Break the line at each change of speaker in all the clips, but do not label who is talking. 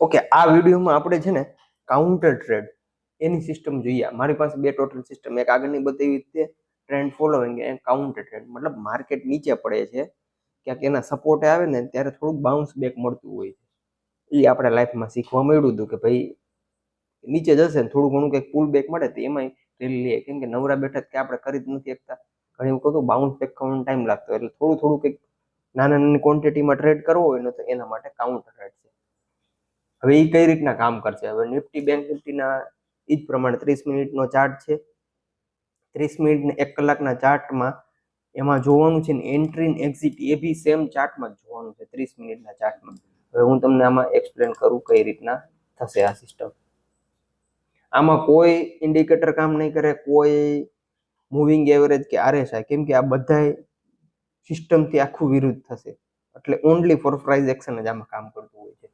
Okay, આ વિડીયોમાં આપણે છે ને કાઉન્ટર ટ્રેડ એની સિસ્ટમ જોઈએ. મારી પાસે બે ટોટલ સિસ્ટમ, એક આગળની બતાવી રીતે ટ્રેન્ડ ફોલોઈંગ અને કાઉન્ટર ટ્રેડ. મતલબ માર્કેટ નીચે પડે છે, ક્યાંક એના સપોર્ટ આવે ને ત્યારે થોડુંક બાઉન્સ બેક મળતું હોય છે. એ આપણે લાઈફમાં શીખવા મળ્યું હતું કે ભાઈ નીચે જશે ને થોડું ઘણું કંઈક પુલ બેક મળે તો એમાંય રેલી લે, કેમ કે નવરા બેઠા કે આપણે કરી જ નથી શકતા. ઘણી વખત બાઉન્સ બેક કરવાનો ટાઈમ લાગતો, એટલે થોડું થોડું કંઈક નાના નાની ક્વોન્ટિટીમાં ટ્રેડ કરવો હોય ને તો એના માટે કાઉન્ટર ટ્રેડ છે. હવે એ કઈ રીતના કામ કરશે? હવે નિફ્ટી બેંક નિફ્ટીના એ જ પ્રમાણે 30 મિનિટનો ચાર્ટ છે. 30 મિનિટ ને 1 કલાકના ચાર્ટમાં એમાં જોવાનું છે ને એન્ટ્રી ને એક્ઝિટ એ બી સેમ ચાર્ટમાં જ જોવાનું છે, 30 મિનિટના ચાર્ટમાં. હવે હું તમને આમાં એક્સપ્લેન કરું કઈ રીતના થશે આ સિસ્ટમ. આમાં કોઈ ઇન્ડિકેટર કામ નહીં કરે, કોઈ મૂવિંગ એવરેજ કે આરએસઆઈ, કેમ કે આ બધા સિસ્ટમથી આખું વિરુદ્ધ થશે. એટલે ઓનલી ફોર પ્રાઇસ એક્શન જ આમાં કામ કરતું હોય છે.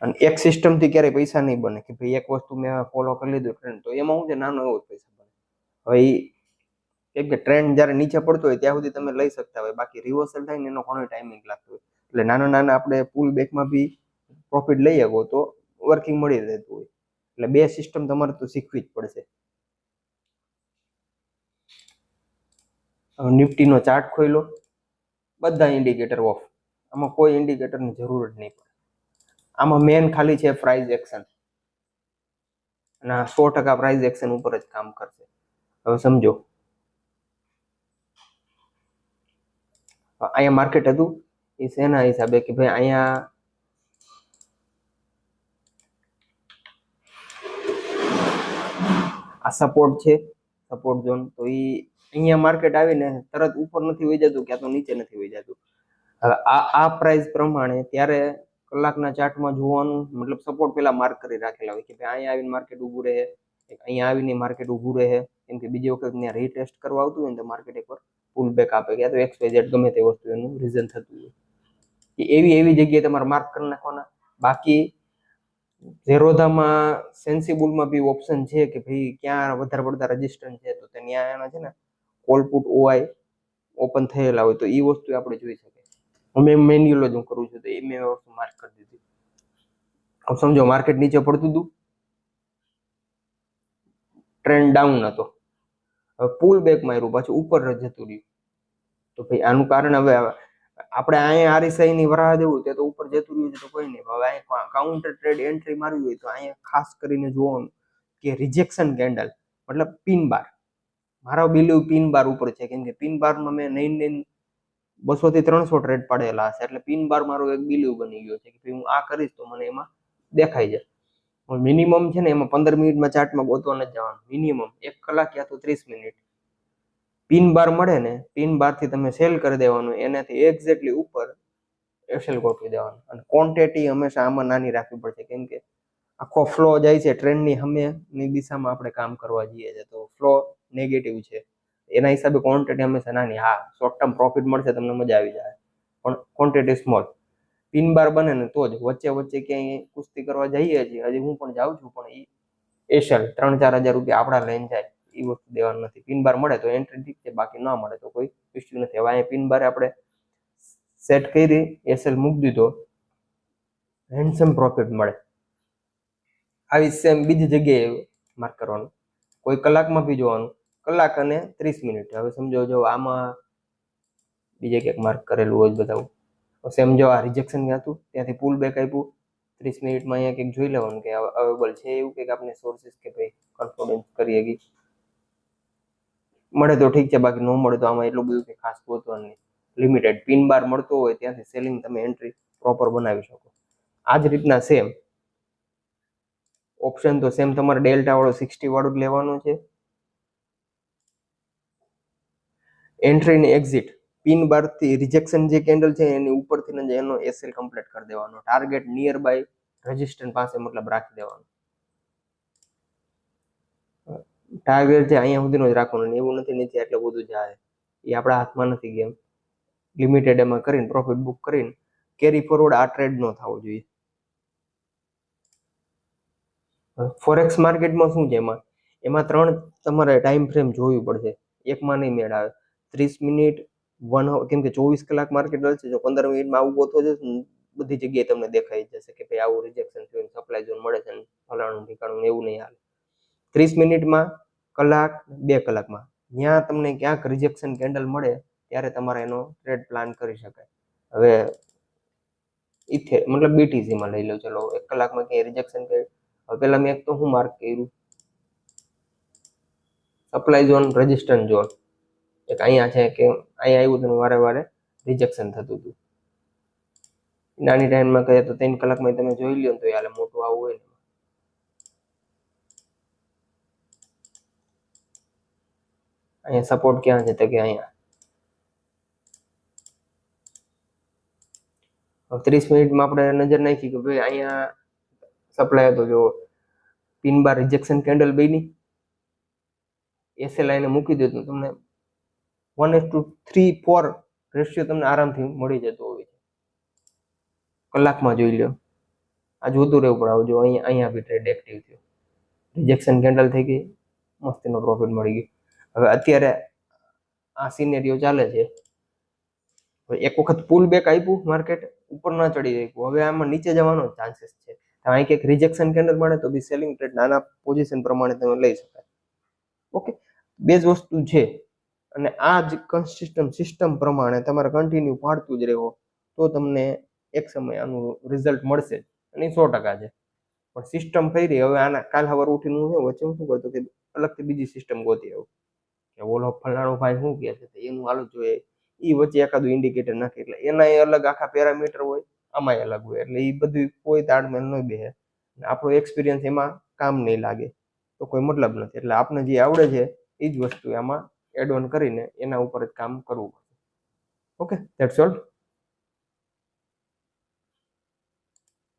અને એક સિસ્ટમથી ક્યારેય પૈસા નહીં બને કે ભાઈ એક વસ્તુ મેં ફોલો કરી લીધું ટ્રેન્ડ, તો એમાં શું છે, નાનો એવો જ પૈસા બને. હવે કેમ કે ટ્રેન્ડ જ્યારે નીચે પડતો હોય ત્યાં સુધી તમે લઈ શકતા હોય, બાકી રિવર્સલ થાય ને એનો ઘણો ટાઈમિંગ લાગતો હોય. એટલે નાના નાના આપણે પુલ બેકમાં બી પ્રોફિટ લઈ શકો તો વર્કિંગ મળી રહેતું હોય. એટલે બે સિસ્ટમ તમારે તો શીખવી જ પડશે. નિફ્ટીનો ચાર્ટ ખોલ્યો, બધા ઇન્ડિકેટર ઓફ. આમાં કોઈ ઇન્ડિકેટરની જરૂર જ નહીં પડે. આમાં મેન ખાલી છે પ્રાઇસ એક્શન, અને 100% પ્રાઇસ એક્શન ઉપર જ કામ કરશે. હવે સમજો, અહીંયા માર્કેટ હતું એ શેના હિસાબે કે ભાઈ અહીંયા આ સપોર્ટ છે, સપોર્ટ ઝોન. તો એ અહીંયા માર્કેટ આવીને તરત ઉપર નથી વહી જતું, ક્યાં તો નીચે નથી વહી જતું. હવે આ પ્રાઇસ પ્રમાણે ત્યારે કલાકના ચાર્ટમાં જોવાનું, મતલબ સપોર્ટ પેલા માર્ક કરી રાખેલા હોય કે ભાઈ અહીંયા આવીને માર્કેટ ઊભું રહે, અહીંયા આવીને માર્કેટ ઊભું રહે. કેમ કે બીજી વખત ત્યાં રીટેસ્ટ કરવા આવતું હોય ને તો માર્કેટ એકવાર પુલ બેક આપે, ક્યાં તો XYZ ગમે તે વસ્તુ એનું રીઝન થતું હોય. એવી જગ્યાએ તમારે માર્ક કરી નાખવાના. બાકી ઝેરોધામાં સેન્સિબલમાં બી ઓપ્શન છે કે ભાઈ ક્યાં વધારે પડતા રેઝિસ્ટન્સ છે, તો ત્યાં એના છે ને કોલ પુટ OI ઓપન થયેલા હોય તો એ વસ્તુ આપણે જોઈ શકીએ. હું મેન્યુઅલ જ હું કરું છું તો એ મેં વસ્તુ માર્ક કરી દીધી. હવે સમજો માર્કેટ નીચે પડતું હતું, ટ્રેન્ડ ડાઉન હતો, હવે પુલ બેક માર્યું, પાછું ઉપર જતું રહ્યું. તો ભાઈ આનું કારણ હવે આપણે અહીંયા RSI ની વરાહ દેવું તે તો ઉપર જતું રહ્યું છે તો કોઈ નહીં. હવે અહીંયા કાઉન્ટર ટ્રેડ એન્ટ્રી મારવી હોય તો અહીંયા ખાસ કરીને જોવાનું કે રિજેક્શન કેન્ડલ, મતલબ પિન બાર. મારો બિલીવ પિન બાર ઉપર છે, કેમ કે પિન બારમાં મેં 200 થી 300 ટ્રેડ પાડેલા હશે. એટલે પિન બાર મારો એક બિલીવ બની ગયો છે કે હું આ કરીશ તો મને એમાં દેખાઈ જાય. મિનિમમ છે ને એમાં 15 મિનિટમાં ચાર્ટમાં ગોતવા નથી જવાનું, મિનિમમ 1 કલાક યા તો 30 મિનિટ. પિન બાર મળે ને, પિન બારથી તમે સેલ કરી દેવાનું, એનાથી એક્ઝેક્ટલી ઉપર એસએલ ગોઠવી દેવાનું. અને ક્વોન્ટિટી હંમેશા આમાં નાની રાખવી પડશે, કેમ કે આખો ફ્લો જાય છે ટ્રેન્ડની સામેની દિશામાં આપણે કામ કરવા જઈએ છીએ, તો ફ્લો નેગેટિવ છે, એના હિસાબે ક્વોન્ટિટી હંમેશા નાની. હા, શોર્ટ ટર્મ પ્રોફિટ મળશે, તમને મજા આવી જાય, પણ ક્વોન્ટિટી સ્મોલ. પિન બાર બને ને તો જ વચ્ચે ક્યાંય કુસ્તી કરવા જઈએ છીએ, હજી હું પણ જાઉં છું, પણ એ એસએલ 3-4 હજાર રૂપિયા આપણા લઈને જાય એ વસ્તુ દેવાનું નથી. પિન બાર મળે તો એન્ટ્રી ઠીક છે, બાકી ન મળે તો કોઈ ઇશ્યુ નથી. હવે અહીંયા પિન બાર આપણે સેટ કરી એસએલ મૂકી દીધો, હેન્ડસમ પ્રોફિટ મળે. આવી સેમ બીજી જગ્યાએ માર્ક કરવાનું, કોઈ કલાકમાં બી જોવાનું, કલાક અને 30 મિનિટ. હવે સમજો જો આમાં બીજે ક્યાંક માર્ક કરેલું હોય બતાવું, સમજો આ રિજેક્શન ક્યાં હતું, ત્યાંથી પુલ બેક આપ્યું 30 મિનિટમાં. અહીંયા કંઈક જોઈ લેવાનું કે અવેલેબલ છે એવું કંઈક આપણે સોર્સિસ કે ભાઈ કોન્ફિડન્સ કરીએ કે મળે તો ઠીક છે, બાકી ન મળે તો આમાં એટલું બધું કે ખાસ ગોતવાનું નહીં. લિમિટેડ પિન બાર મળતો હોય ત્યાંથી સેલિંગ તમે એન્ટ્રી પ્રોપર બનાવી શકો. આ જ રીતના સેમ ઓપ્શન તો સેમ તમારે ડેલ્ટા વાળો 60 વાળું જ લેવાનું છે. એન્ટ્રી ને એક્ઝિટ પિન બાર થી રિજેક્શન જે કેન્ડલ છે એની ઉપરથી જ એનો એસએલ કમ્પ્લીટ કરી દેવાનો. ટાર્ગેટ નિયર બાય રેઝિસ્ટન્સ પાસે મતલબ રાખી દેવાનું. ટાર્ગેટ છે અહીંયા સુધીનો જ રાખવાનું, એવું નથી નીચે એટલે બધું જાય, એ આપણા હાથમાં નથી ગેમ. લિમિટેડ એમાં કરીને પ્રોફિટ બુક કરીને કેરી ફોરવર્ડ આ ટ્રેડ ન થવો જોઈએ. ફોરેક્સ માર્કેટમાં શું છે, એમાં 3 તમારે ટાઈમ ફ્રેમ જોવી પડશે, એકમાં નહીં મેળ આવે. 30 મિનિટ, 1 અવર, કેમ કે 24 કલાક માર્કેટ છે. જો 15 મિનિટમાં આવું ગોતવો જશે બધી જગ્યાએ તમને દેખાઈ જશે કે ભાઈ આવું રિજેક્શન થયું, સપ્લાય ઝોન મળે છે, ફલાણું ઠીકાણું, એવું નહીં હાલે. 30 મિનિટમાં, કલાક, 2 કલાકમાં જ્યાં તમને ક્યાંક રિજેક્શન કેન્ડલ મળે ત્યારે તમારે એનો ટ્રેડ પ્લાન કરી શકાય. હવે મતલબ બીટીસીમાં લઈ લો, ચલો 1 કલાકમાં ક્યાંય રિજેક્શન કર્યું. હવે પેલા મેં એક તો હું માર્ક કર્યું, સપ્લાય ઝોન, રેઝિસ્ટન્સ ઝોન. એક અહીંયા છે કે અહીંયા આવ્યું હતું વારે વારે રિજેક્શન થતું હતું. નાની ટાઈમમાં કહે તો 3 કલાકમાં તમે જોઈ લ્યો તો યાર મોટું આવું હોય ને. અહીંયા સપોર્ટ ક્યાં છે તો કે અહીંયા 30 મિનિટમાં આપણે નજર નાખી કે ભાઈ અહીંયા સપ્લાય હતો, જો પિન બાર રિજેક્શન કેન્ડલ બની, એસએલઆઈ ને મૂકી દો તો તમને 1:3-4 રેશિયો તમને આરામથી મળી જતો હોય છે. કલાકમાં જોઈ લો, આ જોતું રહેવું પડે. જો અહીંયા બી ટ્રેડ એક્ટિવ થયો, રિજેક્શન કેન્ડલ થઈ ગઈ, મસ્તીનો પ્રોફિટ મળી ગયો. હવે અત્યારે આ સિનેરિયો ચાલે છે. એક વખત પુલ બેક આપ્યું, માર્કેટ ઉપર ના ચડી રહ્યું, હવે આમાં નીચે જવાનો ચાન્સીસ છે. અહીં કંઈક રિજેક્શન કેન્ડલ મળે તો બી સેલિંગ ટ્રેડ નાના પોઝિશન પ્રમાણે તમે લઈ શકાય. ઓકે, બે જ વસ્તુ છે અને આ જ કન્સિસ્ટન્ટ સિસ્ટમ પ્રમાણે તમારે કન્ટિન્યુ પાડતું જ રહેવો તો તમને એક સમય આનું રિઝલ્ટ મળશે અને 100% છે. પણ સિસ્ટમ કઈ રહી, હવે આના કાલ સવારે ઉઠીને હું વચ્ચે હું શું કરતો કે અલગથી બીજી સિસ્ટમ ગોતી આવું કે ઓલો ફલાણો ભાઈ શું કહે છે એનું હાલું જોઈએ, એ વચ્ચે એકાદું ઇન્ડિકેટર નાખે એટલે એના અલગ આખા પેરામીટર હોય, આમાંય અલગ હોય, એટલે એ બધું કોઈ તાડમેલ ન બેસે. આપણો એક્સપિરિયન્સ એમાં કામ નહીં લાગે તો કોઈ મતલબ નથી. એટલે આપણે જે આવડે છે એ જ વસ્તુ આમાં એડ ઓન કરીને એના ઉપર જ કામ કરવું પડશે. Okay, that's all.